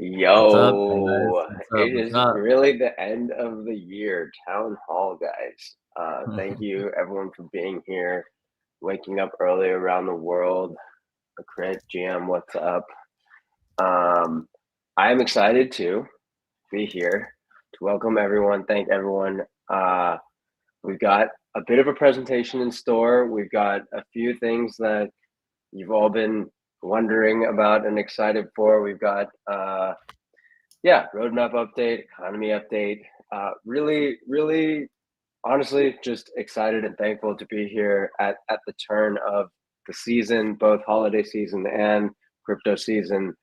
What's up, guys? Yo, What's up? it What's is up? really the end of the year. Town Hall, guys. Thank you, everyone, for being here, waking up early around the world. Chris, GM, what's up? Um, I'm excited to be here to welcome everyone. Thank everyone. We've got a bit of a presentation in store. We've got a few things that you've all been wondering about and excited for. We've got roadmap update, economy update. Really, honestly, just excited and thankful to be here at the turn of the season, both holiday season and crypto season.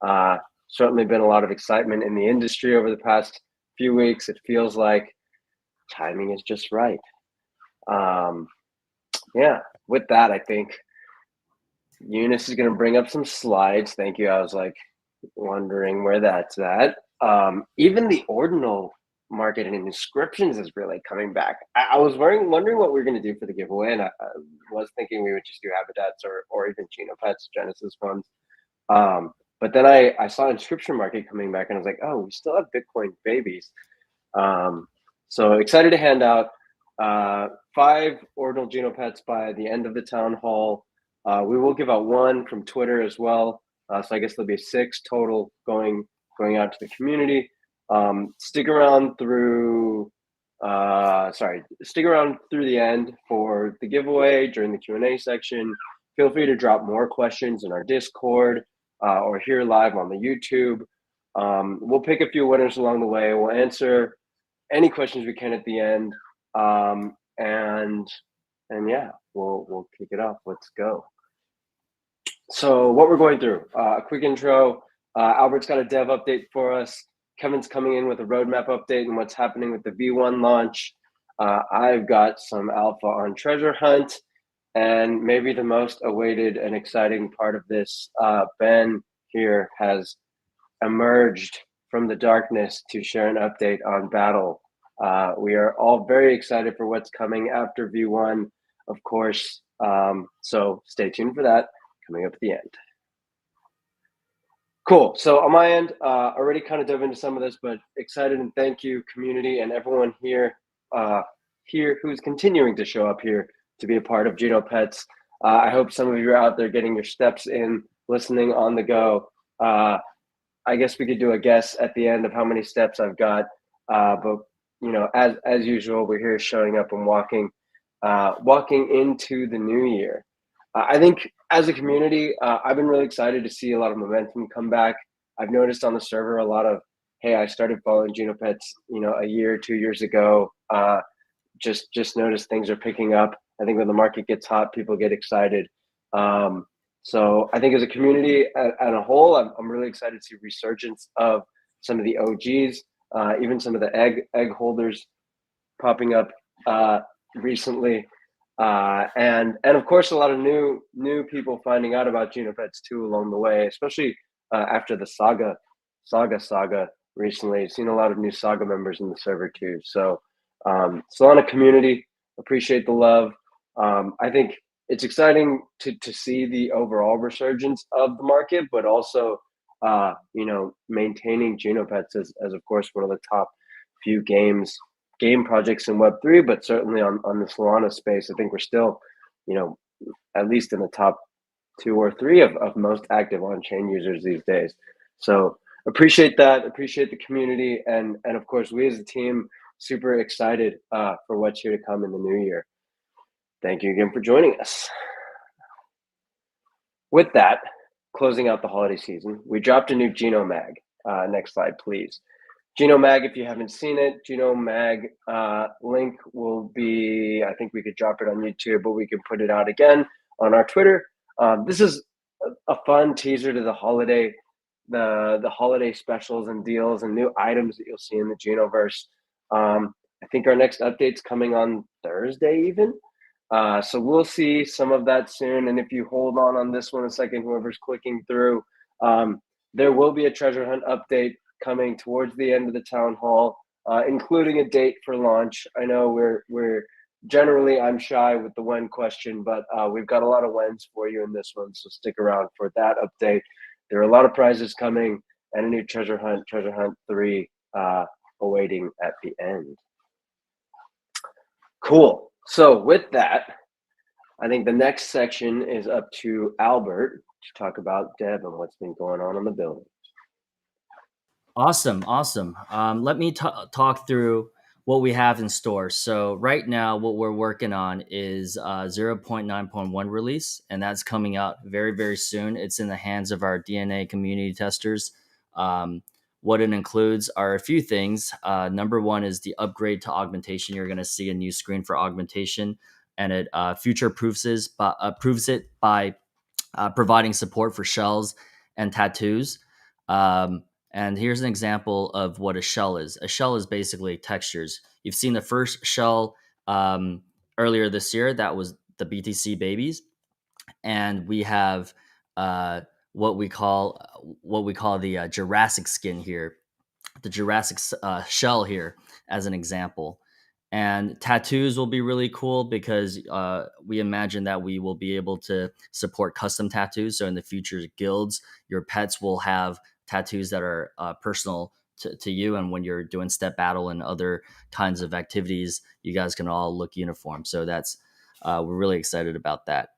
Uh, Certainly been a lot of excitement in the industry over the past few weeks. It feels like timing is just right. Um, with that, I think Eunice is going to bring up some slides. Thank you. I was like wondering where that's at. Even the ordinal market and inscriptions is really coming back. I was wondering what we are going to do for the giveaway, and I was thinking we would just do habitats or even Genopets, Genesis funds. But then I saw inscription market coming back, and I was like, oh, we still have Bitcoin babies. So excited to hand out 5 ordinal Genopets by the end of the town hall. We will give out 1 from Twitter as well. So I guess there'll be 6 total going out to the community. Stick around through the end for the giveaway during the Q&A section. Feel free to drop more questions in our Discord or here live on the YouTube. We'll pick a few winners along the way. We'll answer any questions we can at the end. And yeah, we'll kick it off. Let's go. So what we're going through, a quick intro. Albert's got a dev update for us. Kevin's coming in with a roadmap update and what's happening with the V1 launch. I've got some alpha on treasure hunt, and maybe the most awaited and exciting part of this, Ben here has emerged from the darkness to share an update on battle. We are all very excited for what's coming after V1, of course. So stay tuned for that coming up at the end. Cool. So on my end, already kind of dove into some of this, but excited and thank you, community, and everyone here who's continuing to show up here to be a part of Genopets. I hope some of you are out there getting your steps in, listening on the go. I guess we could do a guess at the end of how many steps I've got. But you know, as usual, we're here showing up and walking into the new year. I think as a community, I've been really excited to see a lot of momentum come back. I've noticed on the server a lot of, hey, I started following Genopets, a year, 2 years ago. Just noticed things are picking up. I think when the market gets hot, people get excited. So I think as a community at a whole, I'm really excited to see resurgence of some of the OGs, even some of the egg holders popping up recently. And of course, a lot of new people finding out about Genopets too along the way, especially after the saga recently. I've seen a lot of new saga members in the server too. So Solana community, appreciate the love. I think it's exciting to see the overall resurgence of the market, but also maintaining Genopets as of course one of the top few game projects in Web3, but certainly on the Solana space, I think we're still, at least in the top 2 or 3 of most active on-chain users these days. So appreciate that, appreciate the community, and of course, we as a team, super excited for what's here to come in the new year. Thank you again for joining us. With that, closing out the holiday season, we dropped a new Geno Mag. Next slide, please. Geno Mag, if you haven't seen it, Geno Mag link will be, I think we could drop it on YouTube, but we can put it out again on our Twitter. This is a fun teaser to the holiday, the holiday specials and deals and new items that you'll see in the Genoverse. I think our next update's coming on Thursday even. So we'll see some of that soon. And if you hold on this one a second, whoever's clicking through, there will be a treasure hunt update coming towards the end of the town hall, including a date for launch. I know we're generally, I'm shy with the when question, but we've got a lot of whens for you in this one. So stick around for that update. There are a lot of prizes coming. and a new Treasure Hunt 3 awaiting at the end. Cool. So with that, I think the next section is up to Albert to talk about Dev and what's been going on in the building. Awesome, awesome. Let me talk through what we have in store. So right now, what we're working on is 0.9.1 release, and that's coming out very, very soon. It's in the hands of our DNA community testers. What it includes are a few things. Number one is the upgrade to augmentation. You're going to see a new screen for augmentation, and it future proofs it by providing support for shells and tattoos. And here's an example of what a shell is. A shell is basically textures. You've seen the first shell earlier this year. That was the BTC babies, and we have what we call the Jurassic skin here, the Jurassic shell here as an example. And tattoos will be really cool because we imagine that we will be able to support custom tattoos. So in the future, guilds, your pets will have tattoos that are personal to you. And when you're doing step battle and other kinds of activities, you guys can all look uniform. So that's we're really excited about that.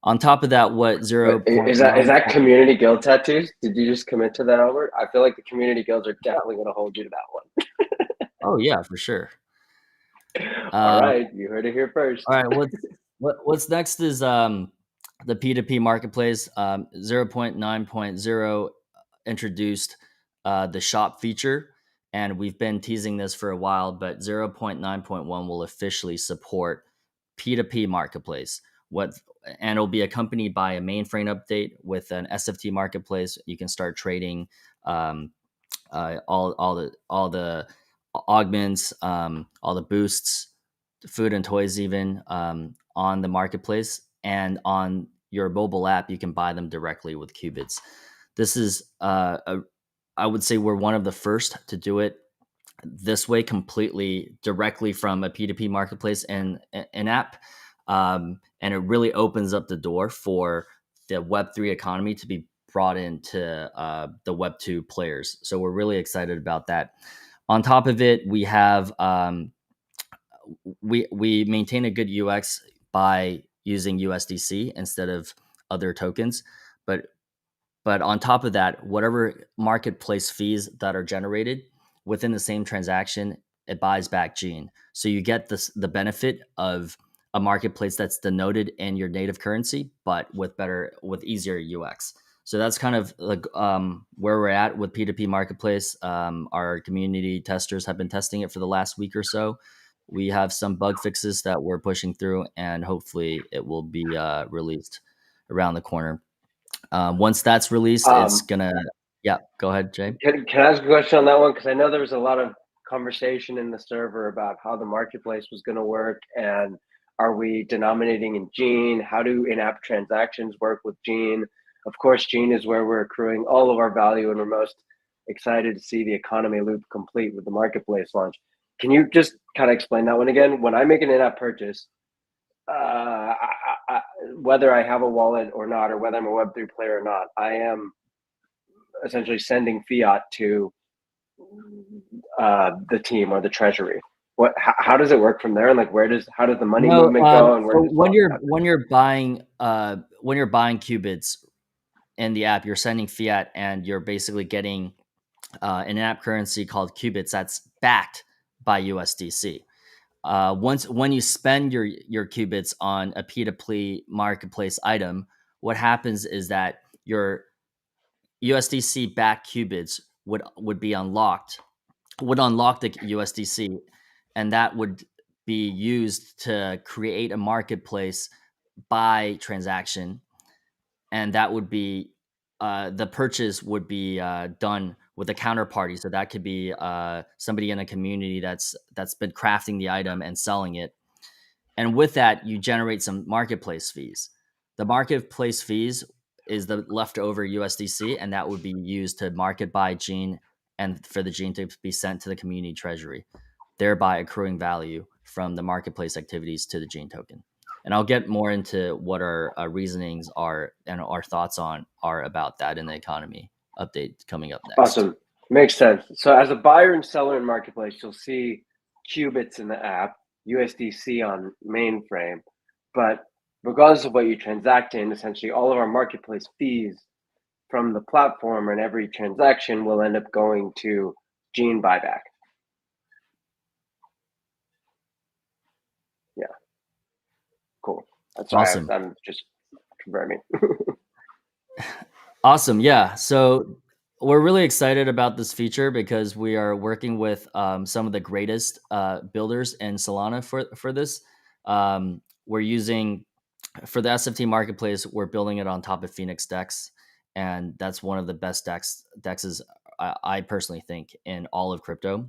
On top of that, what Is 0.9. that community guild tattoos? Did you just commit to that, Albert? I feel like the community guilds are definitely going to hold you to that one. Oh yeah, for sure. All Uh, right, you heard it here first. all right, what's next is the P2P marketplace. 0.9.0 introduced the shop feature, and we've been teasing this for a while, but 0.9.1 will officially support P2P marketplace. And it'll be accompanied by a mainframe update with an SFT marketplace. You can start trading all the augments, all the boosts, food and toys, even on the marketplace, and on your mobile app, you can buy them directly with qubits. This is, I would say, we're one of the first to do it this way, completely directly from a P2P marketplace and an app. And it really opens up the door for the Web3 economy to be brought into the Web2 players. So we're really excited about that. On top of it, we have we maintain a good UX by using USDC instead of other tokens, but on top of that, whatever marketplace fees that are generated within the same transaction, it buys back Gene. So you get the benefit of a marketplace that's denoted in your native currency, but with easier UX. So that's kind of like where we're at with P2P marketplace. Our community testers have been testing it for the last week or so. We have some bug fixes that we're pushing through, and hopefully it will be released around the corner. Once that's released, it's Um, gonna. Yeah, go ahead, Jay. can I ask a question on that one? Because I know there was a lot of conversation in the server about how the marketplace was going to work, and are we denominating in Gene? How do in-app transactions work with Gene? Of course, Gene is where we're accruing all of our value, and we're most excited to see the economy loop complete with the marketplace launch. Can you just kind of explain that one again? When I make an in-app purchase, whether I have a wallet or not, or whether I'm a Web3 player or not, I am essentially sending fiat to the team or the treasury. How does it work from there? And like, how does the money No, movement go? And where so does wealth happen? when you're buying qubits in the app, you're sending fiat, and you're basically getting an app currency called qubits that's backed by USDC. When you spend your qubits on a P2P marketplace item, what happens is that your USDC backed qubits would be unlocked, would unlock the USDC, and that would be used to create a marketplace by transaction, and that would be the purchase would be done with a counterparty. So that could be somebody in a community that's been crafting the item and selling it, and with that, you generate some marketplace fees. The marketplace fees is the leftover USDC, and that would be used to market buy Gene and for the Gene to be sent to the community treasury, thereby accruing value from the marketplace activities to the Gene token. And I'll get more into what our reasonings are and our thoughts are about that in the economy. update coming up next. Awesome. Makes sense. So as a buyer and seller in marketplace, you'll see qubits in the app, USDC on mainframe, but regardless of what you transact in, essentially all of our marketplace fees from the platform and every transaction will end up going to Gene buyback. Yeah, cool. That's why Awesome. I'm just confirming. Awesome. Yeah. So we're really excited about this feature because we are working with some of the greatest builders in Solana for this. We're using for the SFT marketplace. We're building it on top of Phoenix Dex, and that's one of the best dexes I personally think in all of crypto.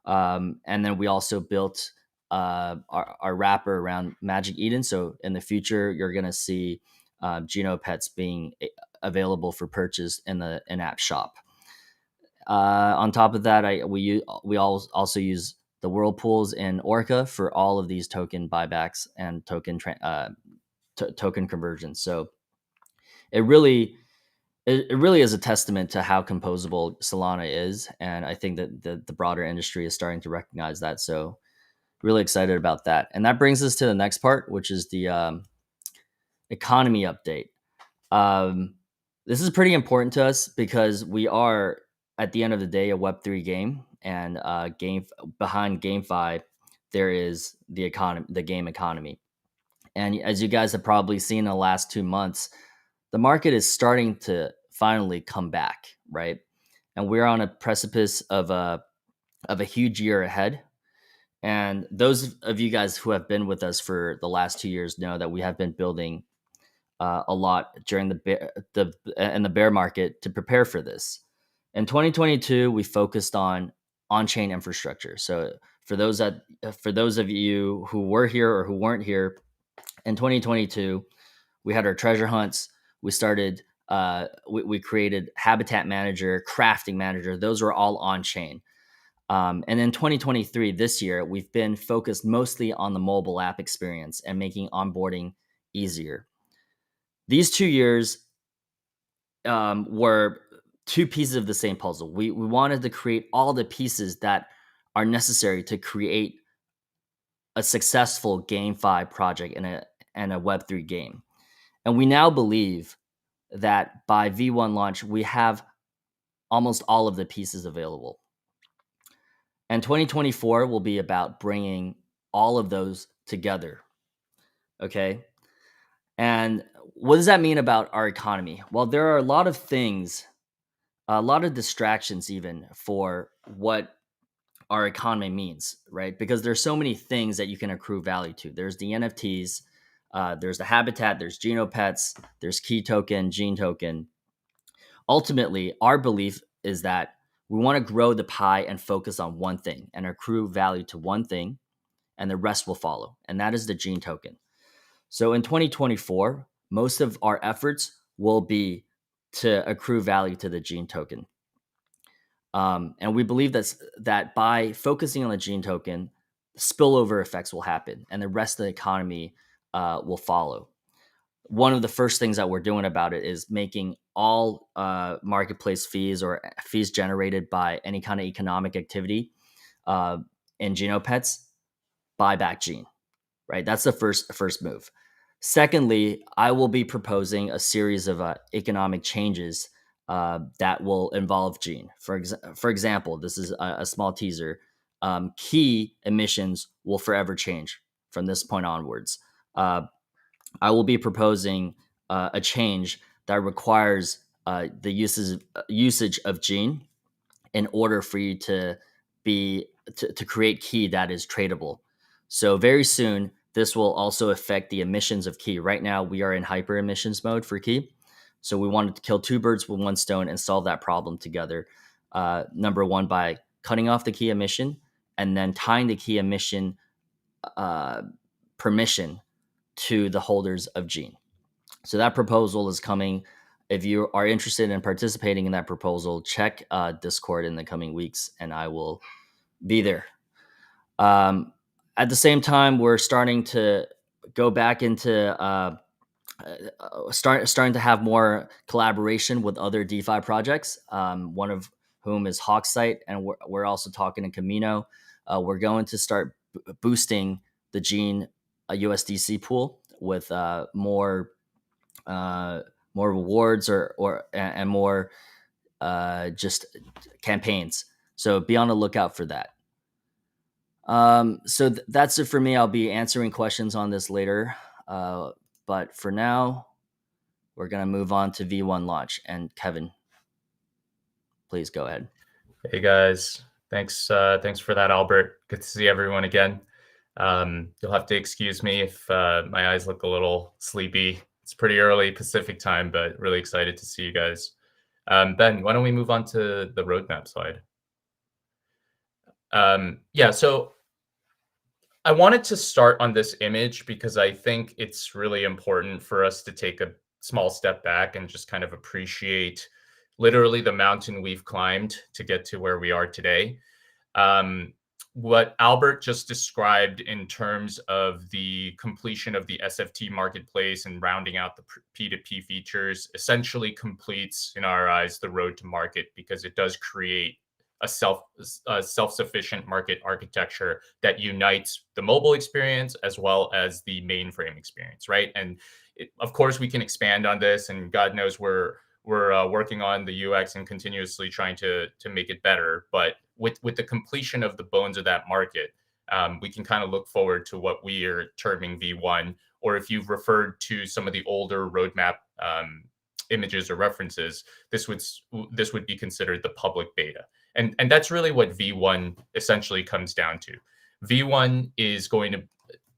And then we also built our wrapper around Magic Eden. So in the future, you're going to see Genopets being available for purchase in the in-app shop. On top of that, we also use the whirlpools in Orca for all of these token buybacks and token conversions. So it really it really is a testament to how composable Solana is, and I think that the broader industry is starting to recognize that. So really excited about that, and that brings us to the next part, which is the economy update. Um, this is pretty important to us because we are, at the end of the day, a Web3 game, and game behind GameFi, there is the economy, the game economy. And as you guys have probably seen in the last 2 months, the market is starting to finally come back, right? And we're on a precipice of a huge year ahead. And those of you guys who have been with us for the last 2 years know that we have been building a lot during the bear market to prepare for this. In 2022, we focused on chain infrastructure. So for those of you who were here or who weren't here in 2022, we had our treasure hunts. We started. We created Habitat Manager, Crafting Manager. Those were all on chain. And in 2023, this year, we've been focused mostly on the mobile app experience and making onboarding easier. These 2 years were two pieces of the same puzzle. We wanted to create all the pieces that are necessary to create a successful GameFi project and a Web3 game. And we now believe that by V1 launch, we have almost all of the pieces available. And 2024 will be about bringing all of those together. Okay. And what does that mean about our economy? Well, there are a lot of things, a lot of distractions, even for what our economy means, right? Because there's so many things that you can accrue value to. There's the NFTs, there's the Habitat, there's Genopets, there's Key Token, Gene Token. Ultimately, our belief is that we want to grow the pie and focus on one thing and accrue value to one thing, and the rest will follow. And that is the Gene Token. So in 2024, most of our efforts will be to accrue value to the Gene Token. And we believe that by focusing on the Gene Token, spillover effects will happen and the rest of the economy will follow. One of the first things that we're doing about it is making all marketplace fees or fees generated by any kind of economic activity in Genopets buy back Gene, right? That's the first move. Secondly, I will be proposing a series of economic changes that will involve Gene. For example, this is a small teaser. Key emissions will forever change from this point onwards. I will be proposing a change that requires the usage of Gene in order for you to create key that is tradable. So very soon, this will also affect the emissions of key. Right now, we are in hyper emissions mode for key. So we wanted to kill two birds with one stone and solve that problem together. Number one, by cutting off the key emission and then tying the key emission permission to the holders of Gene. So that proposal is coming. If you are interested in participating in that proposal, check Discord in the coming weeks, and I will be there. At the same time, we're starting to go back into starting to have more collaboration with other DeFi projects. One of whom is Hawksite, and we're also talking to Camino. We're going to start boosting the Gene USDC pool with more rewards and more just campaigns. So be on the lookout for that. So that's it for me. I'll be answering questions on this later. But for now, we're going to move on to V1 launch. And Kevin, please go ahead. Hey guys, thanks for that, Albert. Good to see everyone again. You'll have to excuse me if my eyes look a little sleepy. It's pretty early Pacific time, but really excited to see you guys. Ben, why don't we move on to the roadmap slide? Yeah, so I wanted to start on this image because I think it's really important for us to take a small step back and just kind of appreciate literally the mountain we've climbed to get to where we are today. What Albert just described in terms of the completion of the SFT marketplace and rounding out the P2P features essentially completes, in our eyes, the road to market, because it does create a self-sufficient market architecture that unites the mobile experience as well as the mainframe experience, right? And of course, we can expand on this, and God knows we're working on the UX and continuously trying to make it better. But with the completion of the bones of that market, we can kind of look forward to what we are terming V1, or if you've referred to some of the older roadmap images or references, this would be considered the public beta. And that's really what V1 essentially comes down to. V1 is going to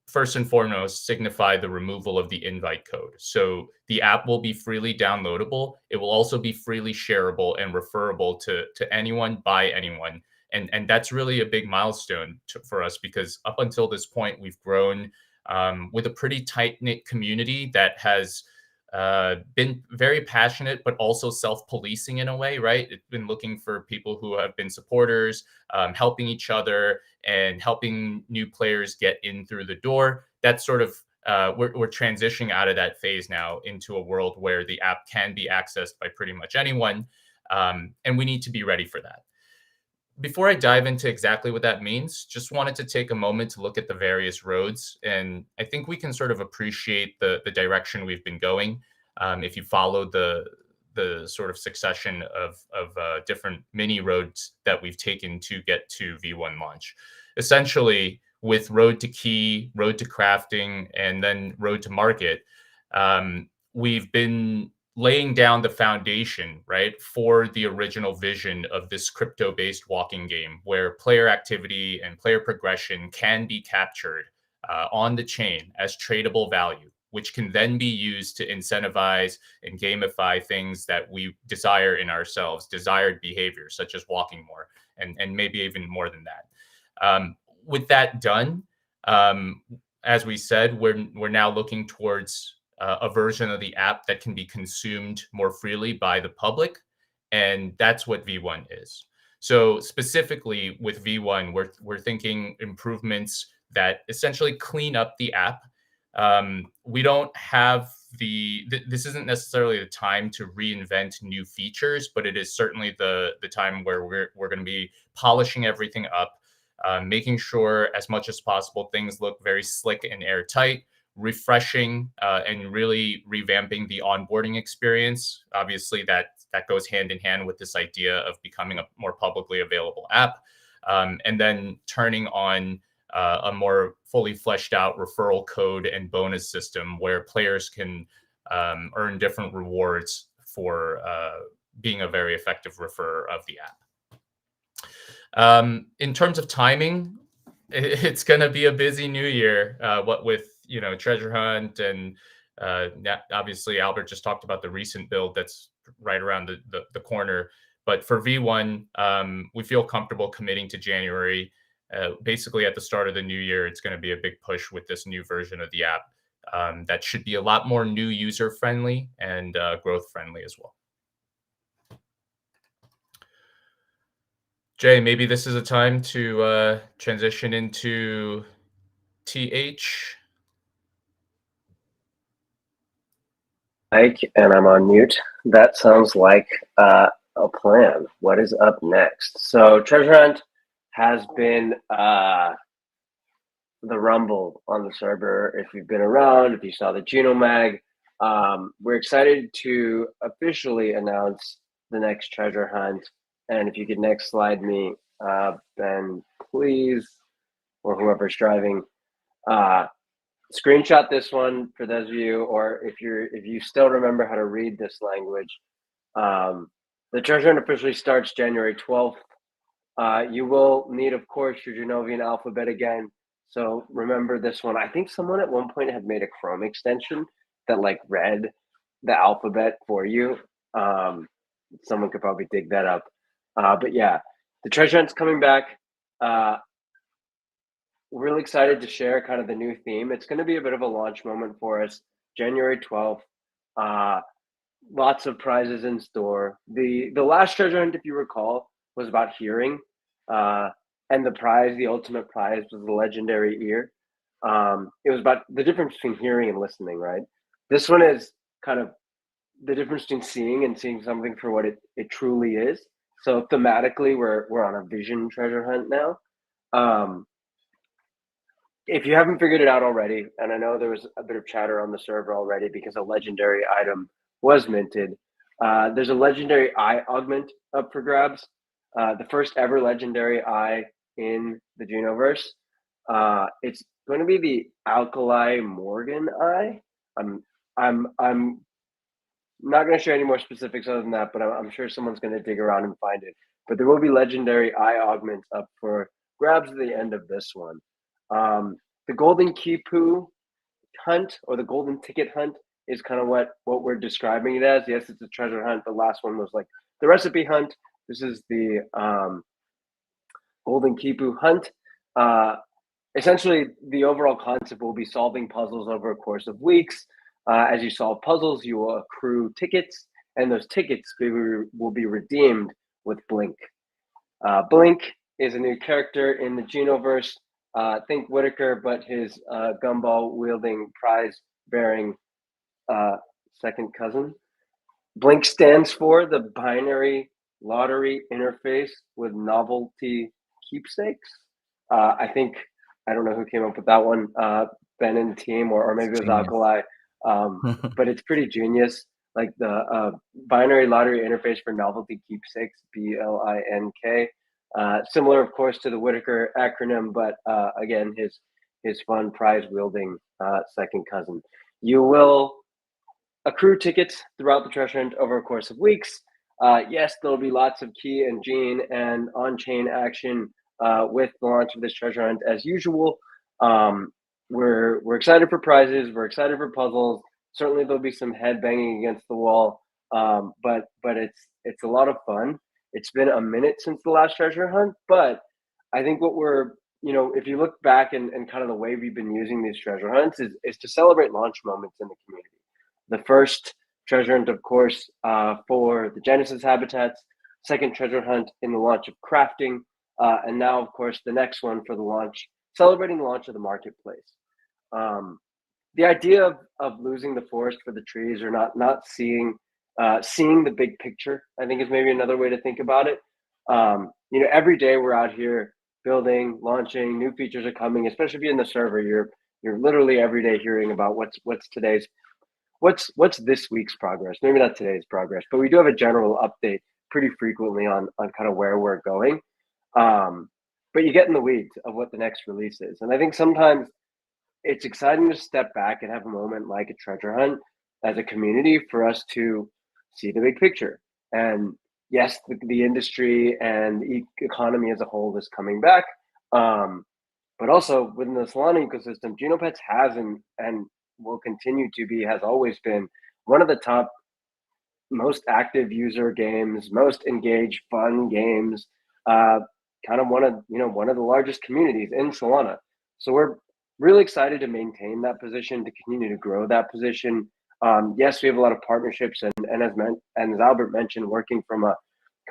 first and foremost signify the removal of the invite code. So the app will be freely downloadable. It will also be freely shareable and referable to anyone by anyone. And that's really a big milestone for us, because up until this point, we've grown with a pretty tight-knit community that has been very passionate, but also self-policing in a way, right? It's been looking for people who have been supporters, helping each other and helping new players get in through the door. That's sort of, we're transitioning out of that phase now into a world where the app can be accessed by pretty much anyone. And we need to be ready for that. Before I dive into exactly what that means, just wanted to take a moment to look at the various roads. And I think we can sort of appreciate the direction we've been going. If you follow the sort of succession of different mini roads that we've taken to get to V1 launch. Essentially, with road to key, road to crafting, and then road to market, we've been laying down the foundation, right, for the original vision of this crypto-based walking game, where player activity and player progression can be captured on the chain as tradable value, which can then be used to incentivize and gamify things that we desire in ourselves, desired behaviors such as walking more, and maybe even more than that. With that done, as we said, we're now looking towards a version of the app that can be consumed more freely by the public. And that's what V1 is. So specifically with V1, we're thinking improvements that essentially clean up the app. We don't have this isn't necessarily the time to reinvent new features, but it is certainly the time where we're going to be polishing everything up, making sure as much as possible things look very slick and airtight, refreshing and really revamping the onboarding experience. Obviously, that goes hand in hand with this idea of becoming a more publicly available app, and then turning on a more fully fleshed out referral code and bonus system where players can earn different rewards for being a very effective referrer of the app. In terms of timing, it's going to be a busy new year, what with treasure hunt, and obviously Albert just talked about the recent build that's right around the corner. But for V1, we feel comfortable committing to January. Basically at the start of the new year, it's going to be a big push with this new version of the app that should be a lot more new user friendly and growth friendly as well. Jay, maybe this is a time to transition into TH. mic and I'm on mute. That sounds like a plan. What is up next? So Treasure Hunt has been the rumble on the server. If you've been around, if you saw the Geno Mag, we're excited to officially announce the next Treasure Hunt. And if you could next slide me, Ben, please, or whoever's driving. Screenshot this one for those of you, or if you still remember how to read this language. The treasure hunt officially starts January 12th. You will need, of course, your Genovian alphabet again. So remember this one. I think someone at one point had made a Chrome extension that like read the alphabet for you. Someone could probably dig that up. But yeah, the treasure hunt's coming back. Really excited to share kind of the new theme. It's going to be a bit of a launch moment for us. January 12th. Lots of prizes in store. The last treasure hunt, if you recall, was about hearing. And the prize, the ultimate prize, was the legendary ear. It was about the difference between hearing and listening, right? This one is kind of the difference between seeing and seeing something for what it truly is. So thematically, we're on a vision treasure hunt now. If you haven't figured it out already, and I know there was a bit of chatter on the server already because a legendary item was minted, there's a legendary eye augment up for grabs. The first ever legendary eye in the Genoverse. It's going to be the Alkali Morgan eye. I'm not going to share any more specifics other than that, but I'm sure someone's going to dig around and find it. But there will be legendary eye augments up for grabs at the end of this one. The golden Kipu hunt, or the golden ticket hunt, is kind of what we're describing it as. Yes, it's a treasure hunt. The last one was like the recipe hunt. This is the golden Kipu hunt. Essentially, the overall concept will be solving puzzles over a course of weeks. As you solve puzzles, you will accrue tickets, and those tickets will be redeemed with Blink. Blink is a new character in the Genoverse. Think Whitaker, but his gumball-wielding, prize-bearing second cousin. Blink stands for the binary lottery interface with novelty keepsakes. I don't know who came up with that one, Ben and team, or maybe it was Alkali, but it's pretty genius. Like the binary lottery interface for novelty keepsakes, BLINK. Similar, of course, to the Whitaker acronym, but again, his fun prize-wielding second cousin. You will accrue tickets throughout the treasure hunt over a course of weeks. Yes, there'll be lots of key and gene and on-chain action with the launch of this treasure hunt as usual. We're excited for prizes. We're excited for puzzles. Certainly, there'll be some head banging against the wall, but it's a lot of fun. It's been a minute since the last treasure hunt, but I think what if you look back and kind of the way we've been using these treasure hunts is to celebrate launch moments in the community. The first treasure hunt, of course, for the Genesis habitats, second treasure hunt in the launch of crafting, and now, of course, the next one for the launch, celebrating the launch of the marketplace. The idea of losing the forest for the trees, or not seeing the big picture, I think, is maybe another way to think about it. Every day we're out here building, launching, new features are coming. Especially if you're in the server, you're literally every day hearing about what's this week's progress. Maybe not today's progress, but we do have a general update pretty frequently on kind of where we're going. But you get in the weeds of what the next release is, and I think sometimes it's exciting to step back and have a moment like a treasure hunt as a community for us to see the big picture. And yes, the industry and the economy as a whole is coming back. But also within the Solana ecosystem, Genopets has and will continue to be, has always been one of the top most active user games, most engaged, fun games, kind of one of the largest communities in Solana. So we're really excited to maintain that position, to continue to grow that position. Yes, we have a lot of partnerships, and as Albert mentioned, working from a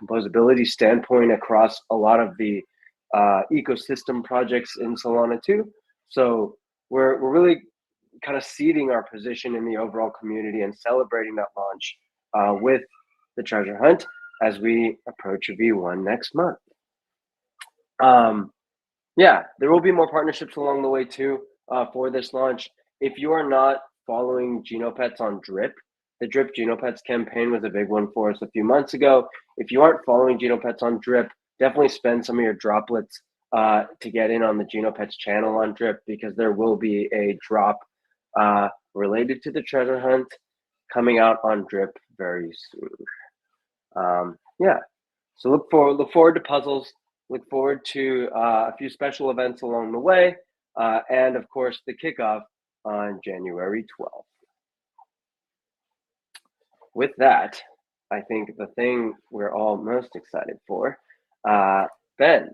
composability standpoint across a lot of the ecosystem projects in Solana too. So we're really kind of seeding our position in the overall community and celebrating that launch with the treasure hunt as we approach V1 next month. Yeah, there will be more partnerships along the way too for this launch. If you are not following Genopets on Drip, the Drip Genopets campaign was a big one for us a few months ago. If you aren't following Genopets on Drip, definitely spend some of your droplets to get in on the Genopets channel on Drip, because there will be a drop related to the treasure hunt coming out on Drip very soon. Yeah, so look forward to puzzles. Look forward to a few special events along the way, and of course the kickoff on January 12th. With that, I think the thing we're all most excited for, Ben,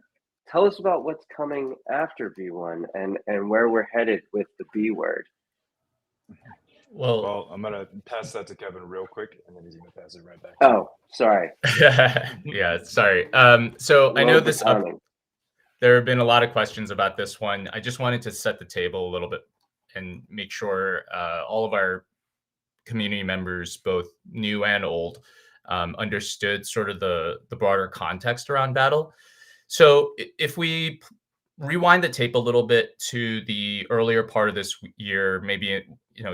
tell us about what's coming after V1 and where we're headed with the B word. Well, I'm gonna pass that to Kevin real quick, and then he's gonna pass it right back. Oh, sorry. Yeah, sorry. So I know this. There have been a lot of questions about this one. I just wanted to set the table a little bit and make sure all of our community members, both new and old, understood sort of the broader context around Battle. So if we rewind the tape a little bit to the earlier part of this year, maybe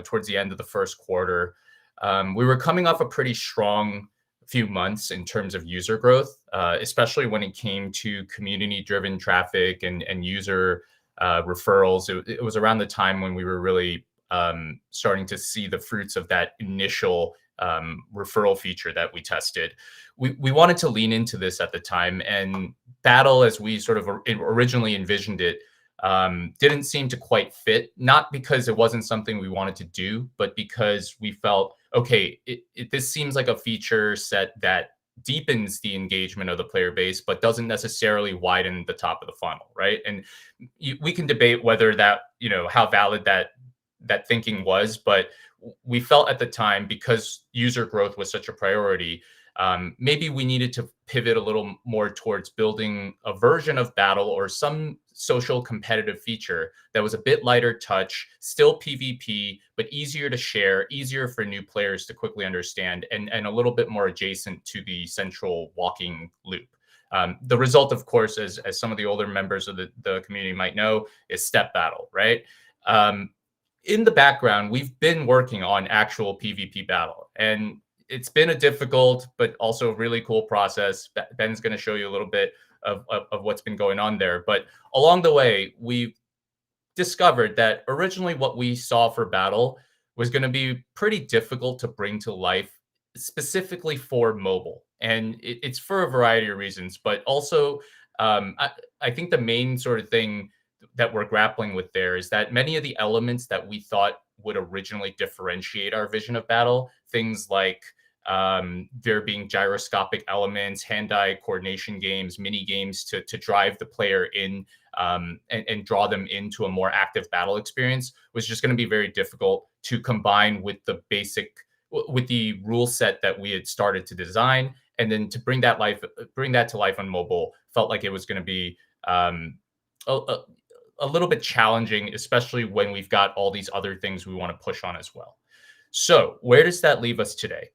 towards the end of the first quarter, we were coming off a pretty strong few months in terms of user growth, especially when it came to community-driven traffic and user referrals. It was around the time when we were really starting to see the fruits of that initial referral feature that we tested. We wanted to lean into this at the time, and Battle, as we sort of originally envisioned it, didn't seem to quite fit, not because it wasn't something we wanted to do, but because we felt, okay, this seems like a feature set that deepens the engagement of the player base, but doesn't necessarily widen the top of the funnel, right? And we can debate whether that, how valid that thinking was, but we felt at the time, because user growth was such a priority, maybe we needed to pivot a little more towards building a version of Battle or some social competitive feature that was a bit lighter touch, still PvP, but easier to share, easier for new players to quickly understand, and a little bit more adjacent to the central walking loop. The result, of course, as some of the older members of the community might know, is Step Battle, right? In the background, we've been working on actual PvP Battle, and it's been a difficult but also really cool process. Ben's going to show you a little bit of what's been going on there. But along the way, we've discovered that originally what we saw for Battle was going to be pretty difficult to bring to life, specifically for mobile. And it's for a variety of reasons, but also I think the main sort of thing that we're grappling with there is that many of the elements that we thought would originally differentiate our vision of Battle, things like there being gyroscopic elements, hand-eye coordination games, mini games to drive the player in and draw them into a more active battle experience, was just going to be very difficult to combine with the rule set that we had started to design, and then to bring that to life on mobile felt like it was going to be a little bit challenging, especially when we've got all these other things we want to push on as well. So where does that leave us today?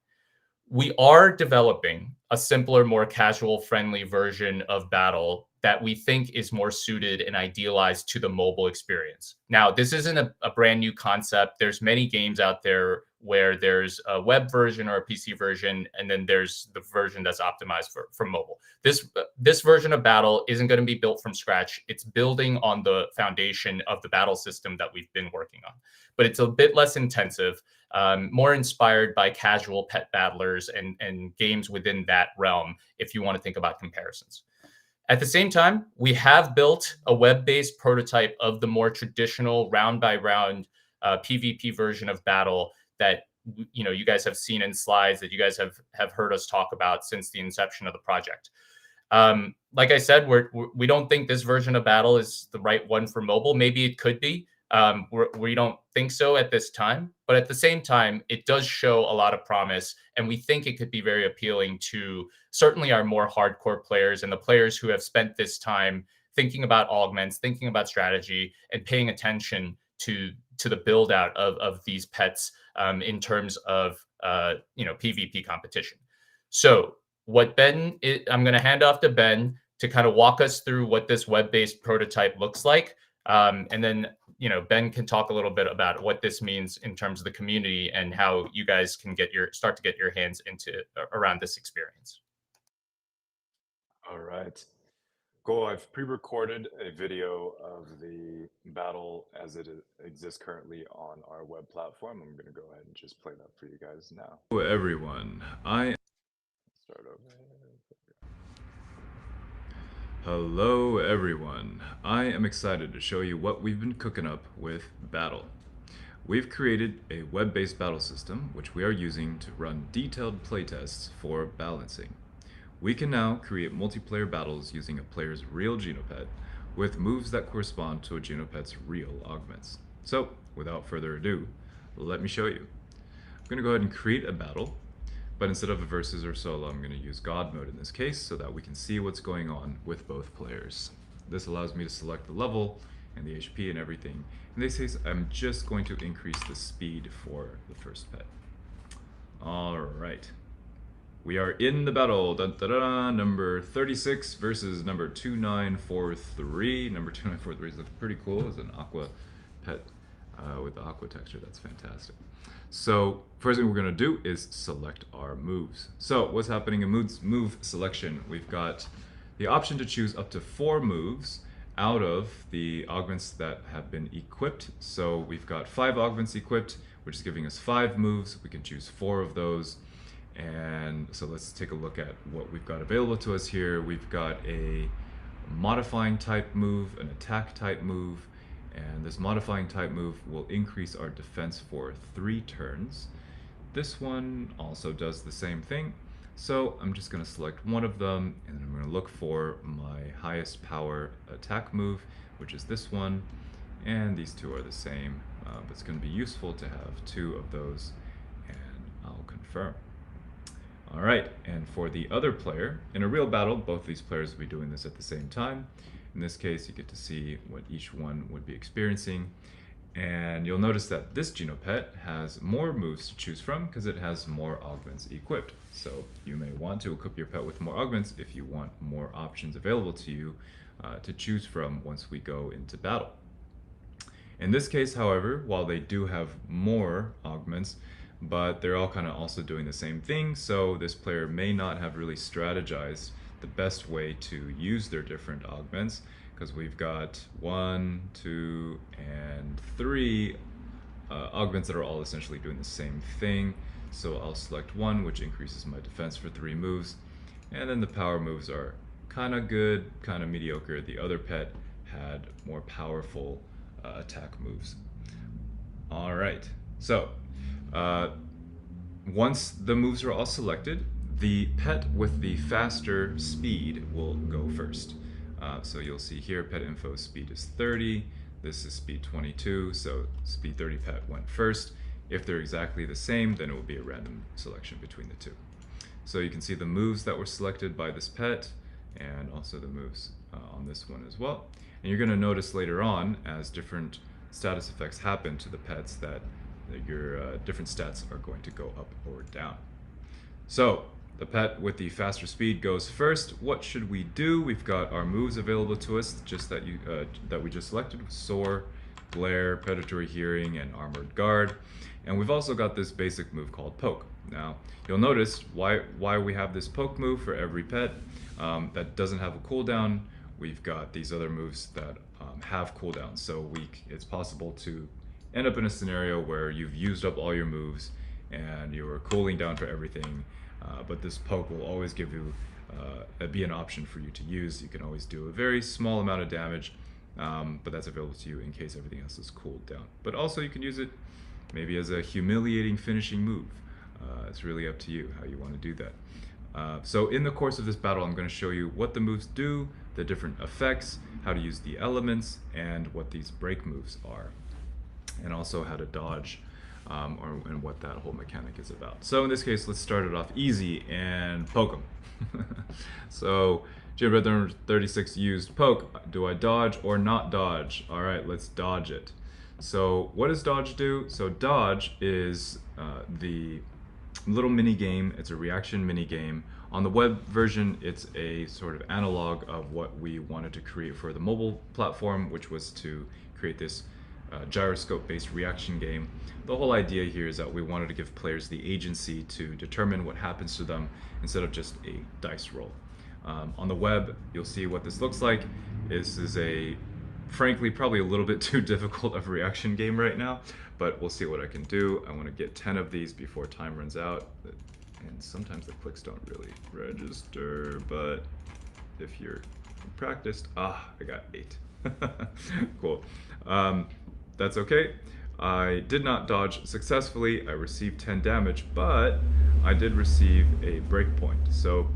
We are developing a simpler, more casual, friendly version of Battle that we think is more suited and idealized to the mobile experience. Now, this isn't a brand new concept. There's many games out there where there's a web version or a PC version, and then there's the version that's optimized for mobile. This version of Battle isn't going to be built from scratch. It's building on the foundation of the Battle system that we've been working on, but it's a bit less intensive, more inspired by casual pet battlers and games within that realm, if you want to think about comparisons. At the same time, we have built a web-based prototype of the more traditional round-by-round PvP version of Battle that you guys have seen in slides, that you guys have heard us talk about since the inception of the project. Like I said, we don't think this version of Battle is the right one for mobile. Maybe it could be. We don't think so at this time, but at the same time, it does show a lot of promise, and we think it could be very appealing to certainly our more hardcore players and the players who have spent this time thinking about augments, thinking about strategy, and paying attention to the build out of these pets in terms of PvP competition. So what I'm going to hand off to Ben to kind of walk us through what this web-based prototype looks like. And then, Ben can talk a little bit about what this means in terms of the community and how you guys can start to get your hands around this experience. All right. Cool. I've pre-recorded a video of the battle as it exists currently on our web platform. I'm going to go ahead and just play that for you guys now. Hello everyone. Start over. Hello everyone. I am excited to show you what we've been cooking up with Battle. We've created a web-based battle system which we are using to run detailed playtests for balancing. We can now create multiplayer battles using a player's real Genopet with moves that correspond to a Genopet's real augments. So, without further ado, let me show you. I'm going to go ahead and create a battle, but instead of a versus or solo, I'm going to use God mode in this case so that we can see what's going on with both players. This allows me to select the level and the HP and everything. In this case, I'm just going to increase the speed for the first pet. Alright. We are in the battle. Dun, dun, dun, dun. Number 36 versus number 2943. Number 2943 looks pretty cool. It's an aqua pet with the aqua texture. That's fantastic. So first thing we're going to do is select our moves. So what's happening in move selection? We've got the option to choose up to 4 moves out of the augments that have been equipped. So we've got 5 augments equipped, which is giving us 5 moves. We can choose 4 of those. And so let's take a look at what we've got available to us here. We've got a modifying type move, an attack type move, and this modifying type move will increase our defense for 3 turns. This one also does the same thing. So I'm just going to select one of them, and then I'm going to look for my highest power attack move, which is this one. And these two are the same, but it's going to be useful to have 2 of those, and I'll confirm. Alright, and for the other player, in a real battle, both these players will be doing this at the same time. In this case, you get to see what each one would be experiencing. And you'll notice that this Genopet has more moves to choose from because it has more augments equipped. So you may want to equip your pet with more augments if you want more options available to you to choose from once we go into battle. In this case, however, while they do have more augments, but they're all kind of also doing the same thing, so this player may not have really strategized the best way to use their different augments, because we've got 1, 2, and 3 augments that are all essentially doing the same thing. So I'll select 1, which increases my defense for 3 moves, and then the power moves are kind of good, kind of mediocre. The other pet had more powerful attack moves. Alright, so once the moves are all selected, the pet with the faster speed will go first. So you'll see here pet info speed is 30, this is speed 22, so speed 30 pet went first. If they're exactly the same, then it will be a random selection between the two. So you can see the moves that were selected by this pet and also the moves on this one as well. And you're going to notice later on, as different status effects happen to the pets, that your different stats are going to go up or down. So the pet with the faster speed goes first. What should we do? We've got our moves available to us, just that we just selected: Soar, Glare, Predatory Hearing, and Armored Guard. And we've also got this basic move called Poke. Now you'll notice why we have this Poke move for every pet that doesn't have a cooldown. We've got these other moves that have cooldowns, so it's possible to end up in a scenario where you've used up all your moves and you're cooling down for everything, but this Poke will always give you be an option for you to use. You can always do a very small amount of damage, but that's available to you in case everything else is cooled down. But also you can use it maybe as a humiliating finishing move. It's really up to you how you want to do that. So in the course of this battle, I'm going to show you what the moves do, the different effects, how to use the elements, and what these break moves are, and also how to dodge and what that whole mechanic is about. So in this case, let's start it off easy and poke them. So Genopet 36 used Poke. Do I dodge or not dodge? All right, let's dodge it. So what does dodge do? So dodge is the little mini game. It's a reaction mini game. On the web version, it's a sort of analog of what we wanted to create for the mobile platform, which was to create this gyroscope-based reaction game. The whole idea here is that we wanted to give players the agency to determine what happens to them instead of just a dice roll. On the web, you'll see what this looks like. This is a, frankly, probably a little bit too difficult of a reaction game right now, but we'll see what I can do. I want to get 10 of these before time runs out. And sometimes the clicks don't really register, but if you're practiced, I got 8. Cool. That's okay. I did not dodge successfully. I received 10 damage, but I did receive a breakpoint. So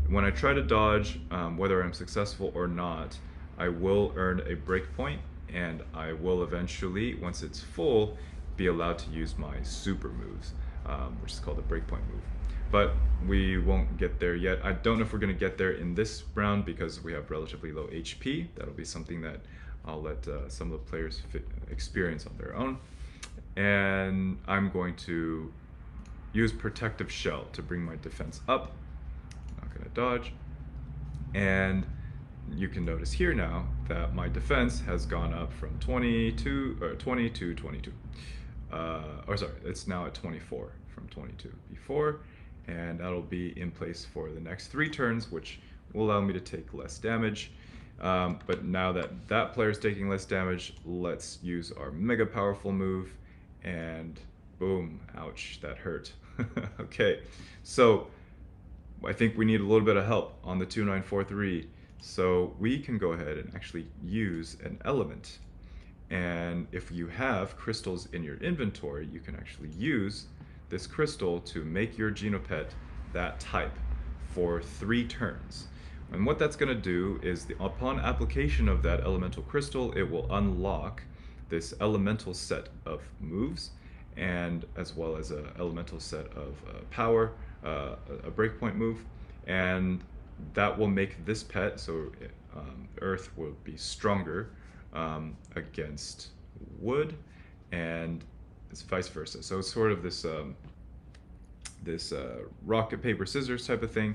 when I try to dodge, whether I'm successful or not, I will earn a breakpoint, and I will eventually, once it's full, be allowed to use my super moves, which is called a breakpoint move. But we won't get there yet. I don't know if we're going to get there in this round because we have relatively low HP. That'll be something that I'll let some of the players experience on their own. And I'm going to use Protective Shell to bring my defense up. Not going to dodge. And you can notice here now that my defense has gone up from 20 to 22. It's now at 24 from 22 before, and that'll be in place for the next 3 turns, which will allow me to take less damage. But now that that player's taking less damage, let's use our mega powerful move, and boom, ouch, that hurt. Okay, so I think we need a little bit of help on the 2943. So we can go ahead and actually use an element. And if you have crystals in your inventory, you can actually use this crystal to make your Genopet that type for 3 turns. And what that's going to do is, upon application of that elemental crystal, it will unlock this elemental set of moves, and as well as an elemental set of power, a breakpoint move, and that will make this pet, so earth will be stronger against wood, and it's vice versa. So it's sort of this rock, paper, scissors type of thing.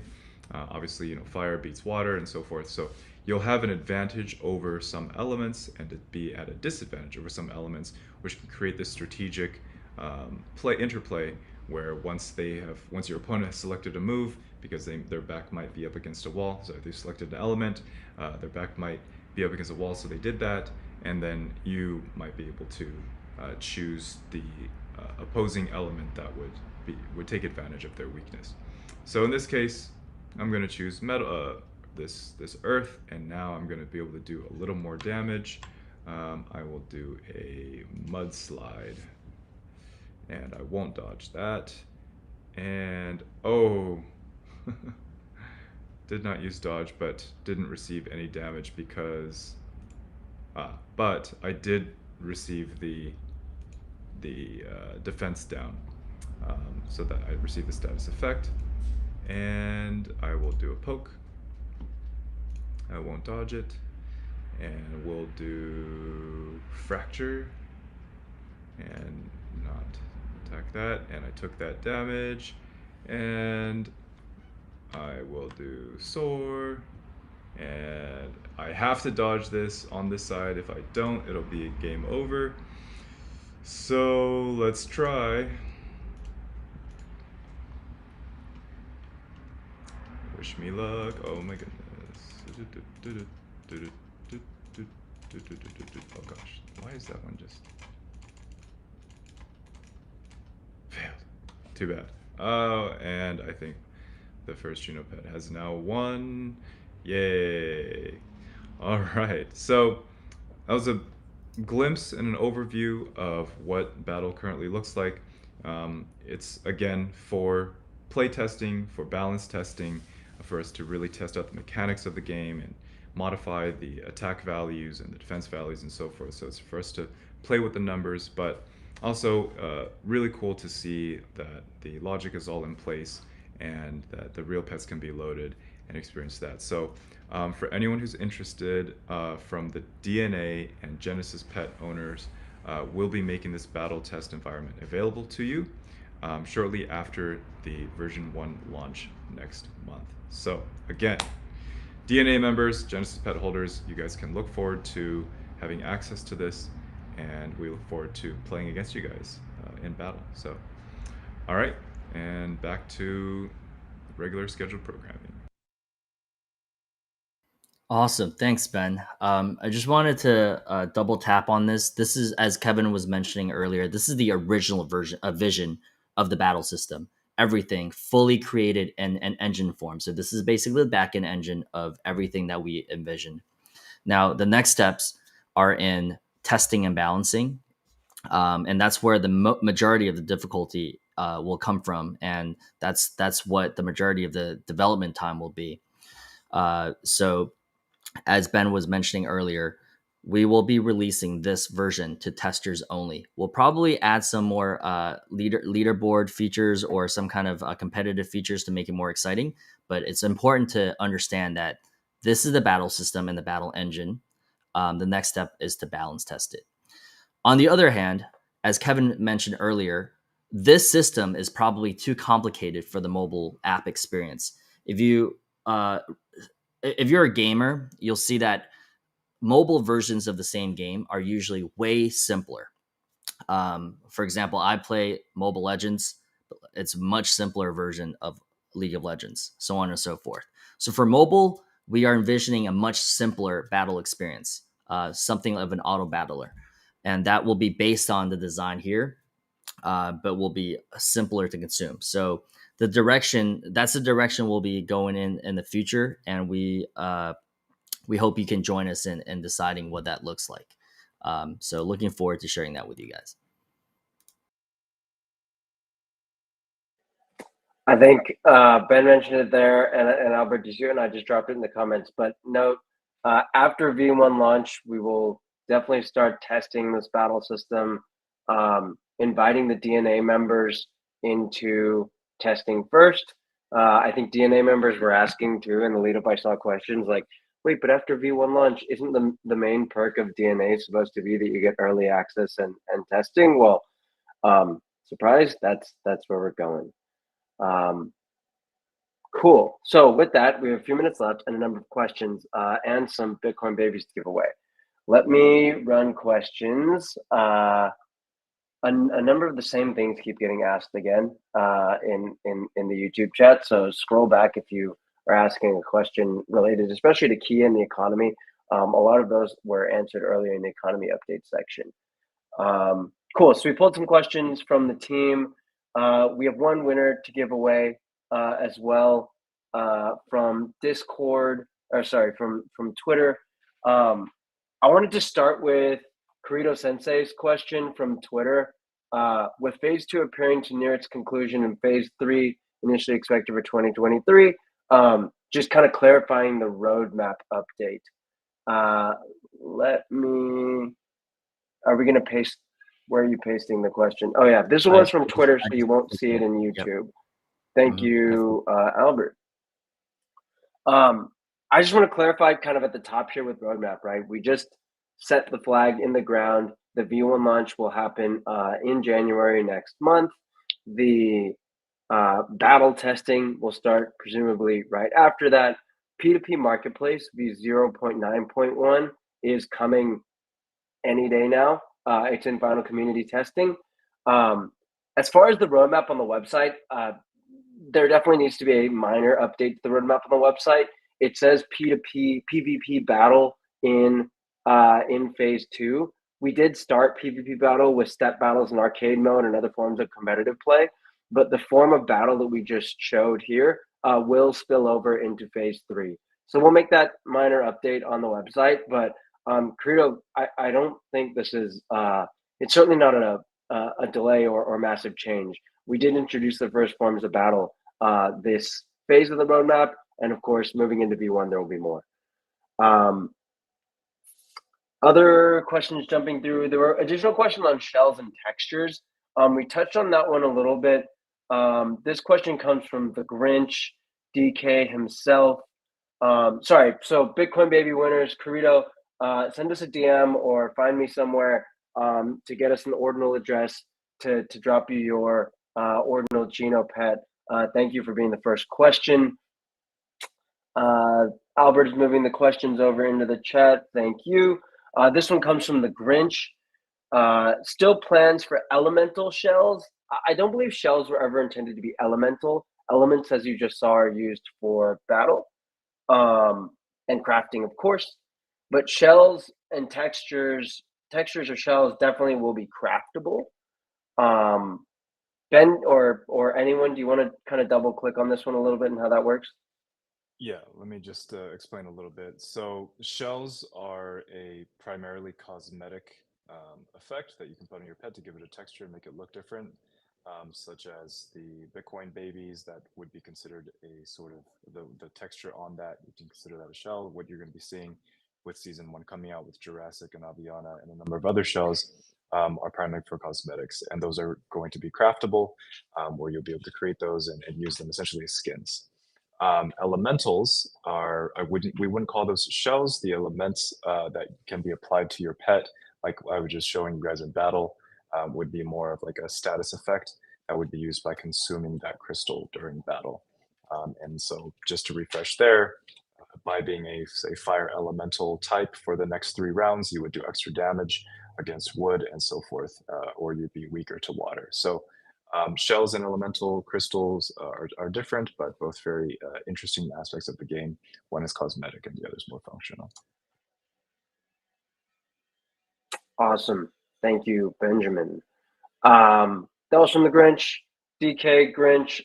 Obviously, you know, fire beats water and so forth. So you'll have an advantage over some elements and to be at a disadvantage over some elements, which can create this strategic interplay where once your opponent has selected a move, because their back might be up against a wall, so if they selected an element, their back might be up against a wall, so they did that, and then you might be able to choose the opposing element that would take advantage of their weakness. So in this case, I'm going to choose metal, this earth, and now I'm going to be able to do a little more damage. I will do a mudslide, and I won't dodge that. And did not use dodge, but didn't receive any damage because but I did receive the defense down, so that I received the status effect. And I will do a poke. I won't dodge it, and we'll do fracture and not attack that, and I took that damage, and I will do soar, and I have to dodge this on this side. If I don't, it'll be game over. So let's try. Wish me luck. Oh my goodness. Oh gosh, why is that one just failed? Too bad. Oh, and I think the first Genopet has now won. Yay. All right, so that was a glimpse and an overview of what battle currently looks like. It's again for play testing, for balance testing, for us to really test out the mechanics of the game and modify the attack values and the defense values and so forth. So it's for us to play with the numbers, but also really cool to see that the logic is all in place and that the real pets can be loaded and experience that. So for anyone who's interested, from the DNA and Genesis pet owners, we'll be making this battle test environment available to you shortly after the version 1 launch next month. So again, DNA members, Genesis Pet holders, you guys can look forward to having access to this, and we look forward to playing against you guys in battle. So, all right, and back to regular scheduled programming. Awesome. Thanks, Ben. I just wanted to double tap on this. This is, as Kevin was mentioning earlier, this is the original vision of the battle system. Everything fully created in an engine form. So this is basically the backend engine of everything that we envisioned. Now, the next steps are in testing and balancing. And that's where the majority of the difficulty will come from. And that's what the majority of the development time will be. So as Ben was mentioning earlier, we will be releasing this version to testers only. We'll probably add some more leaderboard features or some kind of competitive features to make it more exciting. But it's important to understand that this is the battle system and the battle engine. The next step is to balance test it. On the other hand, as Kevin mentioned earlier, this system is probably too complicated for the mobile app experience. If you're a gamer, you'll see that mobile versions of the same game are usually way simpler. For example, I play Mobile Legends. It's a much simpler version of League of Legends, so on and so forth. So for mobile, we are envisioning a much simpler battle experience, something of an auto battler. And that will be based on the design here, but will be simpler to consume. So that's the direction we'll be going in the future. And we hope you can join us in deciding what that looks like. So looking forward to sharing that with you guys. I think Ben mentioned it there, and Albert, you and I just dropped it in the comments. But note, after V1 launch, we will definitely start testing this battle system, inviting the DNA members into testing first. I think DNA members were asking too in the lead up. I saw questions like, "Wait, but after V1 launch, isn't the main perk of DNA supposed to be that you get early access and testing?" Well, surprise, that's where we're going. Cool. So with that, we have a few minutes left and a number of questions and some Bitcoin babies to give away. Let me run questions. A number of the same things keep getting asked again in the YouTube chat. So scroll back if you are asking a question related, especially to Kia and the economy. A lot of those were answered earlier in the economy update section. Cool. So we pulled some questions from the team. We have one winner to give away as well from Discord, or sorry, from Twitter. I wanted to start with Kurito Sensei's question from Twitter. With phase 2 appearing to near its conclusion and phase 3 initially expected for 2023, just kind of clarifying the roadmap update. Are we going to paste? Where are you pasting the question? Oh yeah, this was from Twitter, so you won't see it in YouTube. Thank you, Albert. I just want to clarify kind of at the top here with roadmap, right? We just set the flag in the ground. The V1 launch will happen in January next month. The battle testing will start presumably right after that. P2P marketplace V0.9.1 is coming any day now. It's in final community testing. As far as the roadmap on the website, there definitely needs to be a minor update to the roadmap on the website. It says P2P PvP battle in phase 2. We did start PvP battle with step battles in arcade mode and other forms of competitive play, but the form of battle that we just showed here will spill over into phase 3. So we'll make that minor update on the website, but Kurito, I don't think this is, it's certainly not a delay or massive change. We did introduce the first forms of battle this phase of the roadmap, and of course, moving into V1, there will be more. Other questions jumping through, there were additional questions on shells and textures. We touched on that one a little bit. This question comes from the Grinch, DK himself. Sorry, so Bitcoin baby winners, Kurito, send us a DM or find me somewhere. to get us an ordinal address to drop you your ordinal Genopet. Thank you for being the first question. Albert is moving the questions over into the chat. Thank you. This one comes from the Grinch. Still plans for elemental shells? I don't believe shells were ever intended to be elemental. Elements, as you just saw, are used for battle and crafting, of course. But shells and textures or shells definitely will be craftable. Ben or anyone, do you want to kind of double click on this one a little bit and how that works? Yeah, let me just explain a little bit. So shells are a primarily cosmetic effect that you can put on your pet to give it a texture and make it look different, such as the Bitcoin babies that would be considered a sort of the texture on that. You can consider that a shell. What you're going to be seeing with season 1 coming out with Jurassic and Aviana and a number of other shells are primarily for cosmetics, and those are going to be craftable, where you'll be able to create those and use them essentially as skins. Elementals are, we wouldn't call those shells. The elements that can be applied to your pet, like I was just showing you guys in battle, would be more of like a status effect that would be used by consuming that crystal during battle. And so just to refresh there, by being a, say, fire elemental type for the next 3 rounds, you would do extra damage against wood and so forth, or you'd be weaker to water. So shells and elemental crystals are different, but both very interesting aspects of the game. One is cosmetic and the other is more functional. Awesome. Thank you, Benjamin. That was from the Grinch. DK Grinch,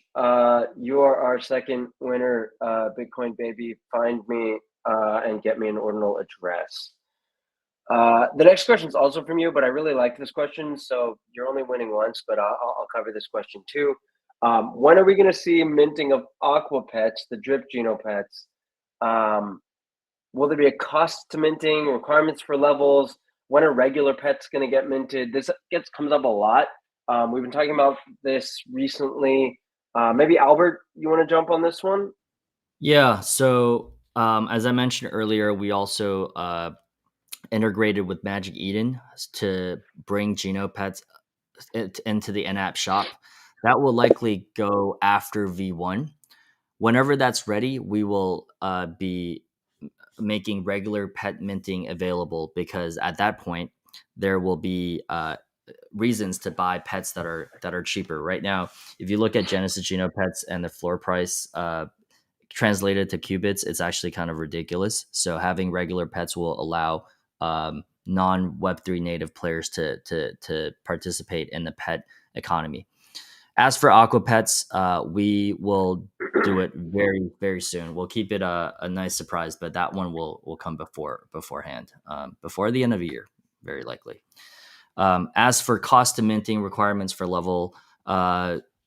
you are our second winner, Bitcoin baby. Find me and get me an ordinal address. The next question is also from you, but I really like this question. So you're only winning once, but I'll cover this question too. When are we going to see minting of Aquapets, the drip Genopets? Will there be a cost to minting, requirements for levels? When are regular pets going to get minted? This comes up a lot. We've been talking about this recently. Maybe Albert, you want to jump on this one? Yeah. So as I mentioned earlier, we also integrated with Magic Eden to bring Genopets into the in-app shop. That will likely go after V1. Whenever that's ready, we will be making regular pet minting available, because at that point there will be reasons to buy pets that are cheaper. Right now, if you look at Genesis Genopets and the floor price translated to qubits, it's actually kind of ridiculous. So having regular pets will allow non Web3 native players to participate in the pet economy. As for Aquapets, we will do it very, very soon. We'll keep it a nice surprise, but that one will come beforehand, before the end of the year, very likely. As for cost to minting requirements for level,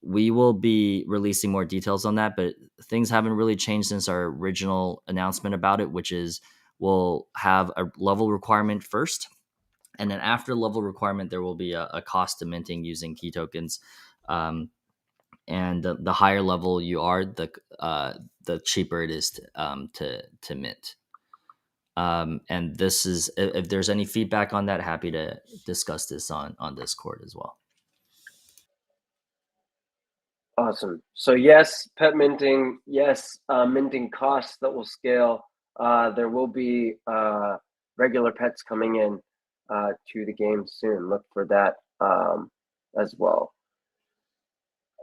we will be releasing more details on that, but things haven't really changed since our original announcement about it, which is we'll have a level requirement first, and then after level requirement, there will be a cost to minting using key tokens. And the higher level you are, the cheaper it is to mint. And this is, if there's any feedback on that, happy to discuss this on Discord as well. Awesome. So yes, pet minting. Yes, minting costs that will scale. There will be regular pets coming in to the game soon. Look for that as well.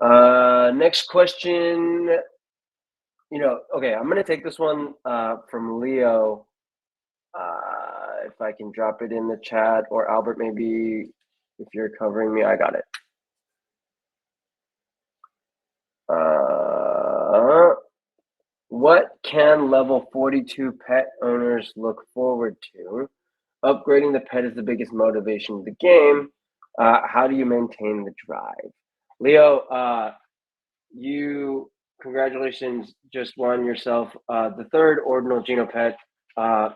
Next question. Okay, I'm gonna take this one from Leo. If I can drop it in the chat, or Albert, maybe if you're covering me, I got it. What can level 42 pet owners look forward to? Upgrading the pet is the biggest motivation of the game. How do you maintain the drive? Leo, you, congratulations, just won yourself the 3rd ordinal Genopet.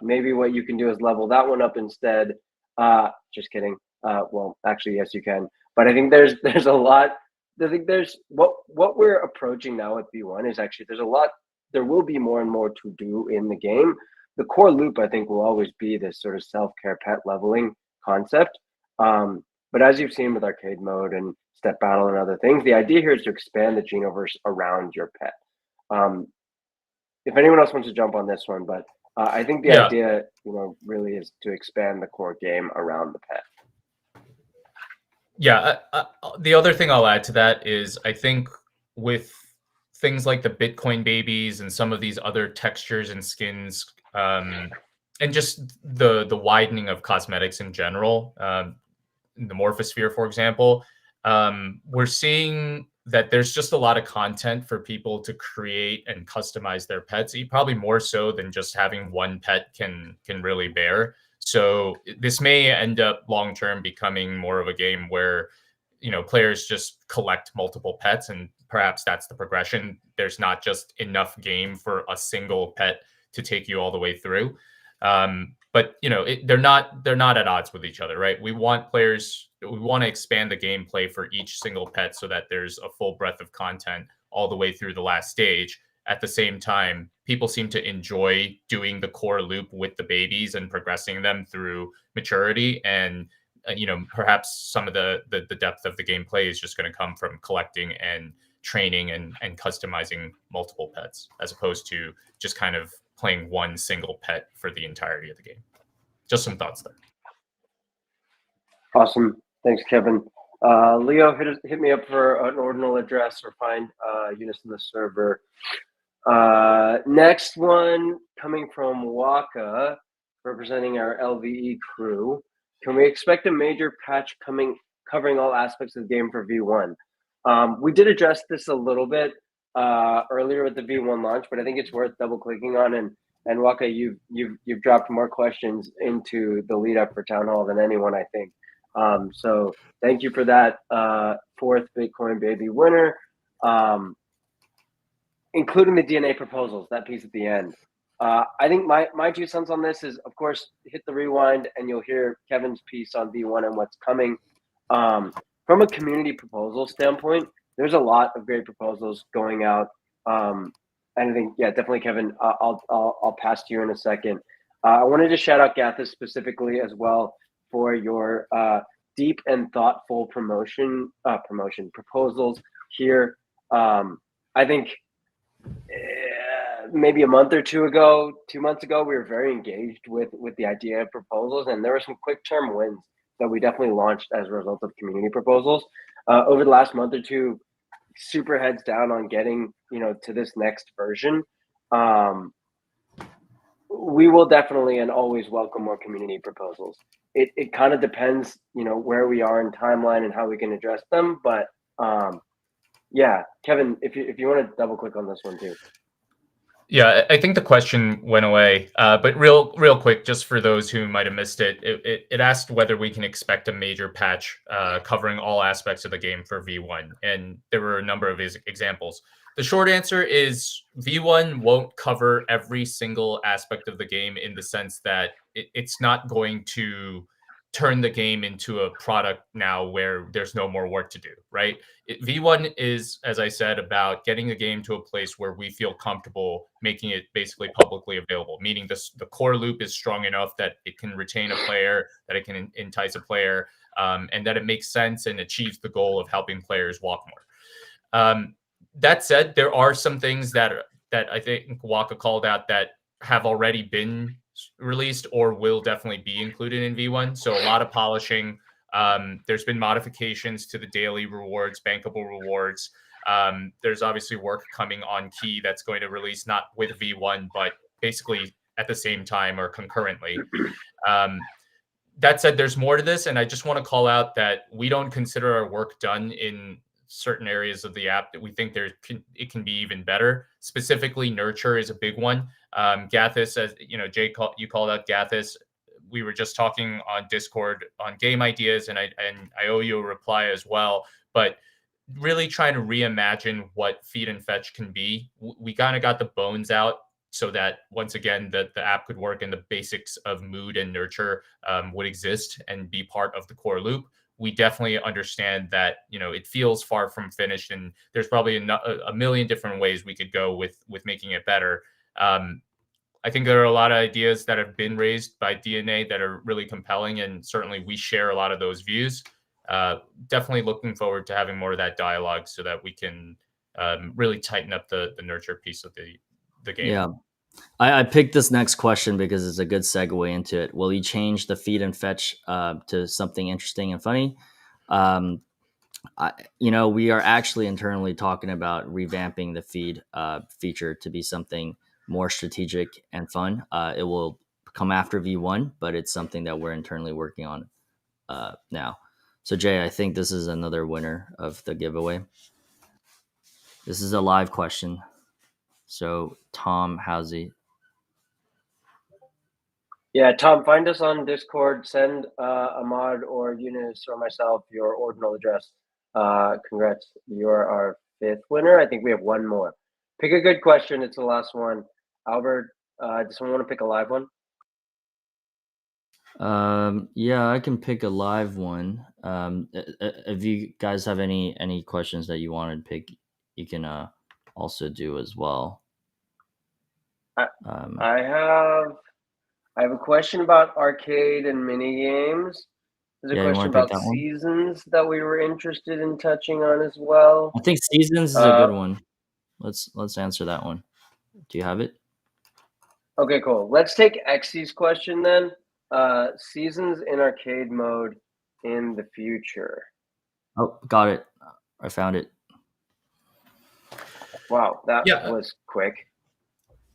Maybe what you can do is level that one up instead. Just kidding. Well, actually, yes, you can. But I think there's a lot. I think there's what we're approaching now with V1 is actually there's a lot. There will be more and more to do in the game. The core loop, I think, will always be this sort of self-care pet leveling concept. But as you've seen with arcade mode and step battle and other things, the idea here is to expand the Genoverse around your pet. If anyone else wants to jump on this one, but I think the idea, really is to expand the core game around the pet. Yeah, the other thing I'll add to that is I think with things like the Bitcoin babies and some of these other textures and skins, and just the widening of cosmetics in general, in the Morphosphere, for example, we're seeing that there's just a lot of content for people to create and customize their pets, probably more so than just having one pet can really bear. So this may end up long term becoming more of a game where players just collect multiple pets, and perhaps that's the progression. There's not just enough game for a single pet to take you all the way through. But they're not at odds with each other, right? We want to expand the gameplay for each single pet so that there's a full breadth of content all the way through the last stage. At the same time, people seem to enjoy doing the core loop with the babies and progressing them through maturity. And perhaps some of the depth of the gameplay is just going to come from collecting and training and customizing multiple pets, as opposed to just kind of playing one single pet for the entirety of the game. Just some thoughts there. Awesome. Thanks, Kevin. Leo, hit me up for an ordinal address or find Eunice in the server. Next one coming from Waka, representing our LVE crew. Can we expect a major patch covering all aspects of the game for V1? We did address this a little bit earlier with the V1 launch, but I think it's worth double clicking on. And Waka, you've dropped more questions into the lead up for Town Hall than anyone, I think. So thank you for that, fourth Bitcoin baby winner, including the DNA proposals, that piece at the end. I think my 2 cents on this is, of course, hit the rewind and you'll hear Kevin's piece on V1 and what's coming. From a community proposal standpoint, there's a lot of great proposals going out. And I think, yeah, definitely, Kevin, I'll pass to you in a second. I wanted to shout out Gathis specifically as well for your deep and thoughtful promotion proposals here. I think maybe a month or 2 months ago, we were very engaged with the idea of proposals, and there were some quick term wins that we definitely launched as a result of community proposals. Over the last month or 2, super heads down on getting to this next version. We will definitely and always welcome more community proposals. It kind of depends, where we are in timeline and how we can address them. But yeah, Kevin, if you want to double click on this one too. Yeah, I think the question went away, but real quick, just for those who might have missed it, it asked whether we can expect a major patch covering all aspects of the game for V1, and there were a number of examples. The short answer is V1 won't cover every single aspect of the game, in the sense that it's not going to turn the game into a product now where there's no more work to do, right? V1 is, as I said, about getting the game to a place where we feel comfortable making it basically publicly available, meaning the core loop is strong enough that it can retain a player, that it can entice a player, and that it makes sense and achieves the goal of helping players walk more. That said, there are some things that I think Waka called out that have already been released or will definitely be included in V1. So a lot of polishing. There's been modifications to the daily rewards, bankable rewards. There's obviously work coming on Key that's going to release not with V1, but basically at the same time or concurrently. That said, there's more to this, and I just want to call out that we don't consider our work done in certain areas of the app. That we think it can be even better. Specifically, nurture is a big one. Gathis, as Jay you called out Gathis. We were just talking on Discord on game ideas, and I owe you a reply as well. But really trying to reimagine what feed and fetch can be. We kind of got the bones out so that once again the app could work and the basics of mood and nurture would exist and be part of the core loop. We definitely understand that it feels far from finished, and there's probably a million different ways we could go with making it better. I think there are a lot of ideas that have been raised by DNA that are really compelling, and certainly we share a lot of those views. Definitely looking forward to having more of that dialogue so that we can really tighten up the nurture piece of the game. Yeah. I picked this next question because it's a good segue into it. Will you change the feed and fetch to something interesting and funny? We are actually internally talking about revamping the feed feature to be something more strategic and fun. It will come after V1, but it's something that we're internally working on now. So Jay, I think this is another winner of the giveaway. This is a live question. So Tom Housey. Yeah, Tom, find us on Discord. Send Ahmad or Eunice or myself your ordinal address. Congrats, you're our 5th winner. I think we have one more. Pick a good question. It's the last one. Albert, does someone want to pick a live one? Yeah, I can pick a live one. If you guys have any questions that you want to pick, you can also do as well. I have a question about arcade and mini games. There's a Yeah, you question want to pick about that one? seasons that we were interested in touching on as well. I think seasons is a good one. Let's answer that one. Do you have it? Okay, cool. Let's take Xy's question then. Seasons in arcade mode in the future. Oh, got it. I found it. Wow, that was quick.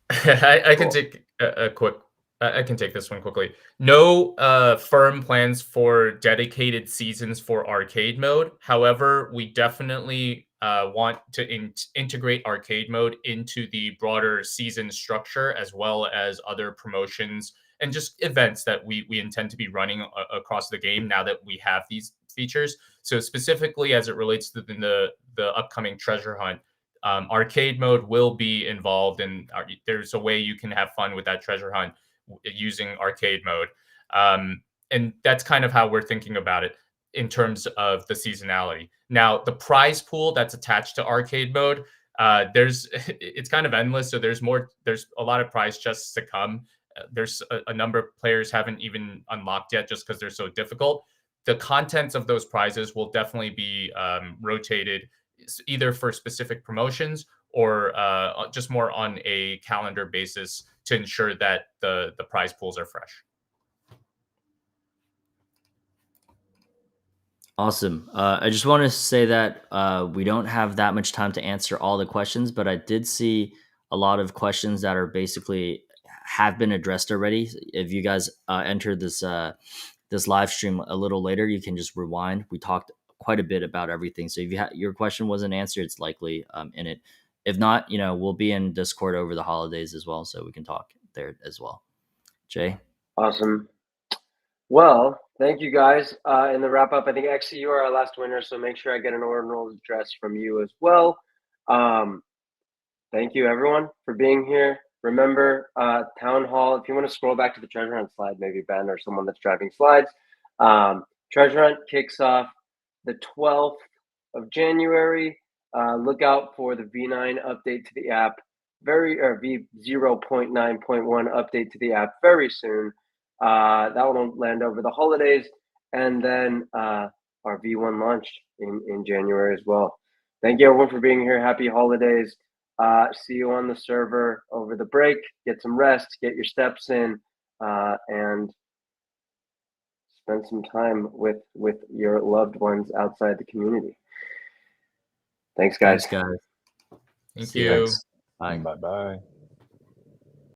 I can take a quick. I can take this one quickly. No firm plans for dedicated seasons for arcade mode. However, we definitely want to integrate arcade mode into the broader season structure, as well as other promotions and just events that we intend to be running across the game now that we have these features. So specifically as it relates to the upcoming treasure hunt, arcade mode will be involved, and there's a way you can have fun with that treasure hunt using arcade mode. And that's kind of how we're thinking about it in terms of the seasonality. Now, the prize pool that's attached to arcade mode, it's kind of endless. So there's a lot of prize chests to come. There's a number of players haven't even unlocked yet just because they're so difficult. The contents of those prizes will definitely be rotated either for specific promotions or just more on a calendar basis to ensure that the prize pools are fresh. Awesome. I just want to say that we don't have that much time to answer all the questions, but I did see a lot of questions that are basically have been addressed already. If you guys entered this live stream a little later, you can just rewind. We talked quite a bit about everything. So if your question wasn't answered, it's likely in it. If not, we'll be in Discord over the holidays as well, so we can talk there as well. Jay? Awesome. Well, thank you guys. In the wrap up, I think Xy, you are our last winner, so make sure I get an ordinal address from you as well. Thank you everyone for being here. Remember, Town Hall, if you want to scroll back to the treasure hunt slide, maybe Ben or someone that's driving slides. Treasure hunt kicks off the 12th of January. Look out for the V9 update to the app, V0.9.1 update to the app very soon. That will land over the holidays, and then our V1 launch in January as well. Thank you everyone for being here. Happy holidays. See you on the server over the break. Get some rest, get your steps in, and spend some time with your loved ones outside the community. Thanks, guys. Thanks, guys. Thank See you. Bye. Bye-bye.